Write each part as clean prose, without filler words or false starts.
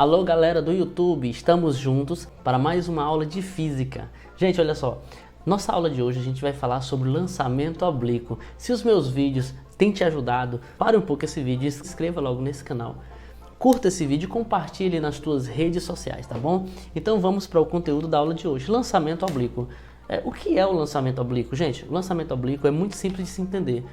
Alô galera do YouTube, estamos juntos para mais uma aula de física. Gente, olha só, nossa aula de hoje a gente vai falar sobre lançamento oblíquo. Se os meus vídeos têm te ajudado, pare um pouco esse vídeo e se inscreva logo nesse canal. Curta esse vídeo e compartilhe nas tuas redes sociais, tá bom? Então vamos para o conteúdo da aula de hoje, lançamento oblíquo. O que é o lançamento oblíquo? Gente, o lançamento oblíquo é muito simples de se entender.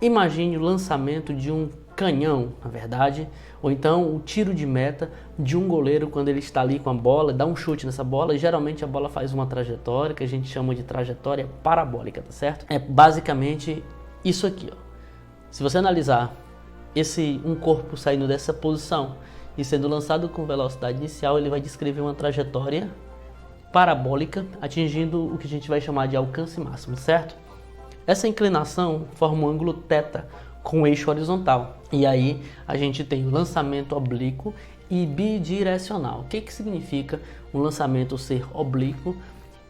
Imagine o lançamento de um canhão, na verdade, ou então o tiro de meta de um goleiro quando ele está ali com a bola, dá um chute nessa bola e geralmente a bola faz uma trajetória que a gente chama de trajetória parabólica, tá certo? É basicamente isso aqui, ó. Se você analisar um corpo saindo dessa posição e sendo lançado com velocidade inicial, ele vai descrever uma trajetória parabólica atingindo o que a gente vai chamar de alcance máximo, certo? Essa inclinação forma um ângulo θ com o eixo horizontal. E aí a gente tem o lançamento oblíquo e bidirecional. O que significa um lançamento ser oblíquo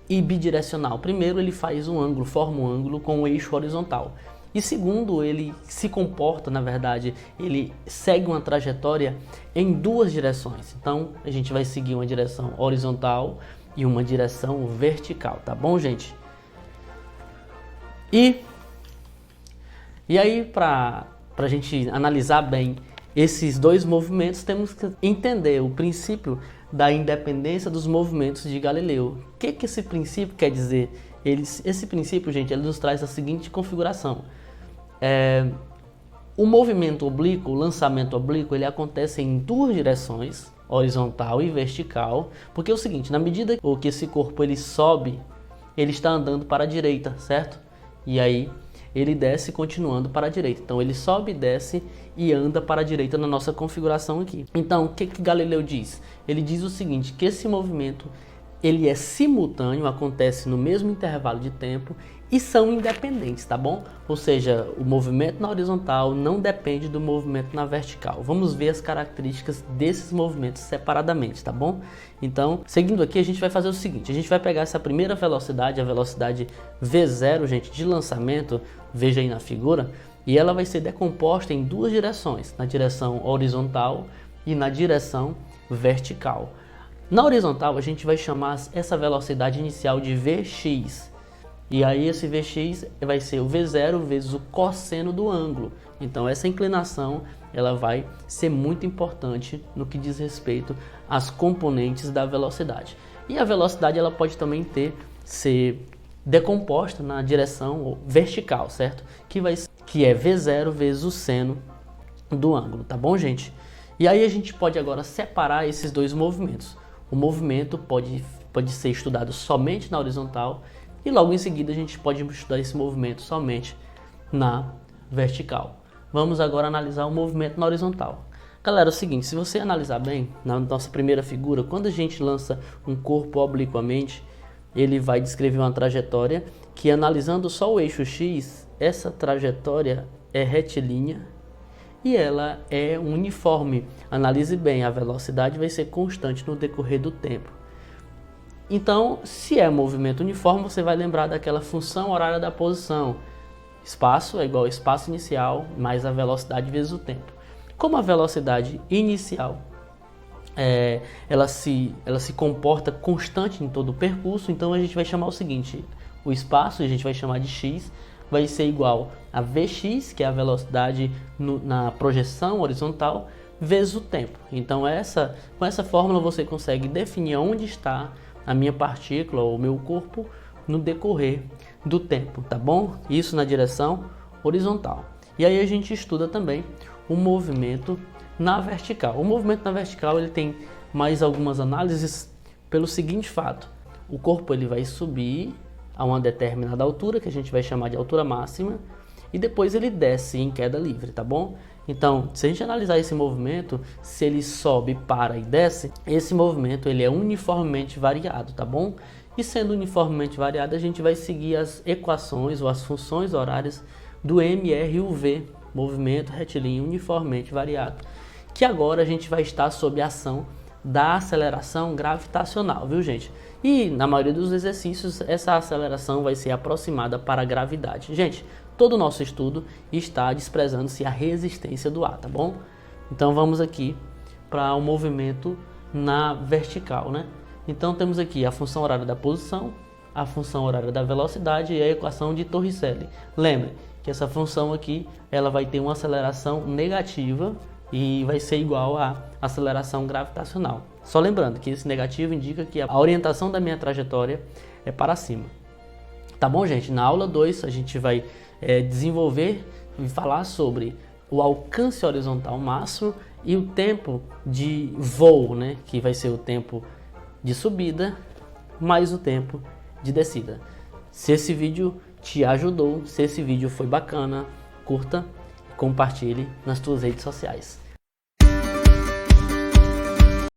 e bidirecional? Primeiro, ele faz um ângulo, forma um ângulo com o eixo horizontal. E segundo, ele se comporta, na verdade, ele segue uma trajetória em duas direções. Então, a gente vai seguir uma direção horizontal e uma direção vertical, tá bom, gente? E aí, para a gente analisar bem esses dois movimentos, temos que entender o princípio da independência dos movimentos de Galileu. O que esse princípio quer dizer? Esse princípio, gente, ele nos traz a seguinte configuração. O movimento oblíquo, o lançamento oblíquo, ele acontece em duas direções, horizontal e vertical, porque é o seguinte, na medida que esse corpo ele sobe, ele está andando para a direita, certo? E aí ele desce continuando para a direita. Então ele sobe, desce e anda para a direita na nossa configuração aqui. Então o que Galileu diz? Ele diz o seguinte, que esse movimento ele é simultâneo, acontece no mesmo intervalo de tempo e são independentes, tá bom? Ou seja, o movimento na horizontal não depende do movimento na vertical. Vamos ver as características desses movimentos separadamente, tá bom? Então, seguindo aqui, a gente vai fazer o seguinte, a gente vai pegar essa primeira velocidade, a velocidade V0, gente, de lançamento, veja aí na figura, e ela vai ser decomposta em duas direções, na direção horizontal e na direção vertical. Na horizontal, a gente vai chamar essa velocidade inicial de Vx. E aí esse Vx vai ser o V0 vezes o cosseno do ângulo. Então essa inclinação ela vai ser muito importante no que diz respeito às componentes da velocidade. E a velocidade ela pode também ser decomposta na direção vertical, certo? Que é V0 vezes o seno do ângulo, tá bom, gente? E aí a gente pode agora separar esses dois movimentos. O movimento pode ser estudado somente na horizontal e logo em seguida a gente pode estudar esse movimento somente na vertical. Vamos agora analisar o movimento na horizontal. Galera, é o seguinte, se você analisar bem, na nossa primeira figura, quando a gente lança um corpo obliquamente, ele vai descrever uma trajetória que, analisando só o eixo X, essa trajetória é retilínea e ela é uniforme. Analise bem, a velocidade vai ser constante no decorrer do tempo. Então, se é movimento uniforme, você vai lembrar daquela função horária da posição. Espaço é igual ao espaço inicial mais a velocidade vezes o tempo. Como a velocidade inicial ela se comporta constante em todo o percurso, então a gente vai chamar o seguinte, o espaço a gente vai chamar de x, vai ser igual a Vx, que é a velocidade na projeção horizontal, vezes o tempo. Então com essa fórmula você consegue definir onde está a minha partícula ou o meu corpo no decorrer do tempo, tá bom? Isso na direção horizontal. E aí a gente estuda também o movimento na vertical. O movimento na vertical ele tem mais algumas análises pelo seguinte fato. O corpo ele vai subir a uma determinada altura, que a gente vai chamar de altura máxima, e depois ele desce em queda livre, tá bom? Então, se a gente analisar esse movimento, se ele sobe, para e desce, esse movimento ele é uniformemente variado, tá bom? E sendo uniformemente variado, a gente vai seguir as equações ou as funções horárias do MRUV, movimento retilíneo uniformemente variado, que agora a gente vai estar sob a ação da aceleração gravitacional, viu, gente? E na maioria dos exercícios, essa aceleração vai ser aproximada para a gravidade. Gente, todo o nosso estudo está desprezando-se a resistência do ar, tá bom? Então vamos aqui para o movimento na vertical, né? Então temos aqui a função horária da posição, a função horária da velocidade e a equação de Torricelli. Lembre que essa função aqui ela vai ter uma aceleração negativa e vai ser igual à aceleração gravitacional. Só lembrando que esse negativo indica que a orientação da minha trajetória é para cima. Tá bom, gente? Na aula 2 a gente vai desenvolver e falar sobre o alcance horizontal máximo e o tempo de voo, né? Que vai ser o tempo de subida mais o tempo de descida. Se esse vídeo te ajudou, se esse vídeo foi bacana, curta e compartilhe nas tuas redes sociais.